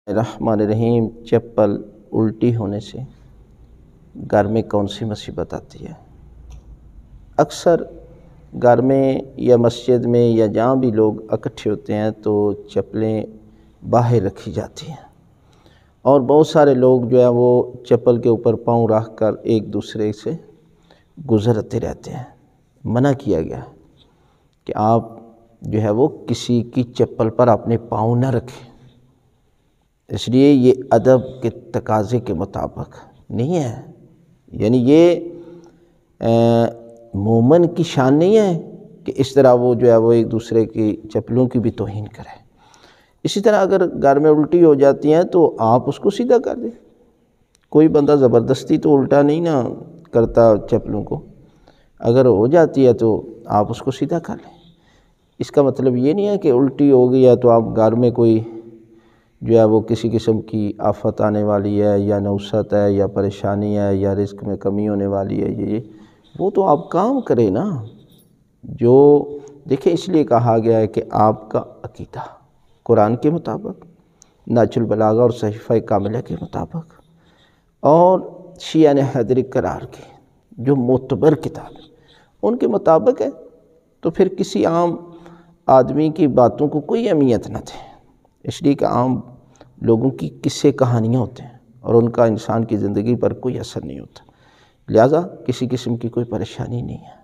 الرحمن الرحیم۔ چپل الٹی ہونے سے گھر میں کون سی مصیبت آتی ہے؟ اکثر گھر میں یا مسجد میں یا جہاں بھی لوگ اکٹھے ہوتے ہیں تو چپلیں باہر رکھی جاتی ہیں، اور بہت سارے لوگ جو ہے وہ چپل کے اوپر پاؤں رکھ کر ایک دوسرے سے گزرتے رہتے ہیں۔ منع کیا گیا ہے کہ آپ جو ہے وہ کسی کی چپل پر اپنے پاؤں نہ رکھیں، اس لیے یہ ادب کے تقاضے کے مطابق نہیں ہے۔ یعنی یہ مومن کی شان نہیں ہے کہ اس طرح وہ جو ہے وہ ایک دوسرے کی چپلوں کی بھی توہین کرے۔ اسی طرح اگر گھر میں الٹی ہو جاتی ہیں تو آپ اس کو سیدھا کر دیں۔ کوئی بندہ زبردستی تو الٹا نہیں نہ کرتا چپلوں کو، اگر ہو جاتی ہے تو آپ اس کو سیدھا کر لیں۔ اس کا مطلب یہ نہیں ہے کہ الٹی ہو گئی ہے تو آپ گھر میں کوئی جو ہے وہ کسی قسم کی آفت آنے والی ہے یا نوست ہے یا پریشانی ہے یا رزق میں کمی ہونے والی ہے، یہ وہ تو آپ کام کریں نا۔ جو دیکھیں، اس لیے کہا گیا ہے کہ آپ کا عقیدہ قرآن کے مطابق، نہج البلاغہ اور صحیفہ کاملہ کے مطابق، اور شیعہ حیدری قرار کی جو معتبر کتاب ہے ان کے مطابق ہے، تو پھر کسی عام آدمی کی باتوں کو کوئی اہمیت نہ دیں۔ اس لیے کہ عام لوگوں کی قصے کہانیاں ہوتے ہیں اور ان کا انسان کی زندگی پر کوئی اثر نہیں ہوتا، لہٰذا کسی قسم کی کوئی پریشانی نہیں ہے۔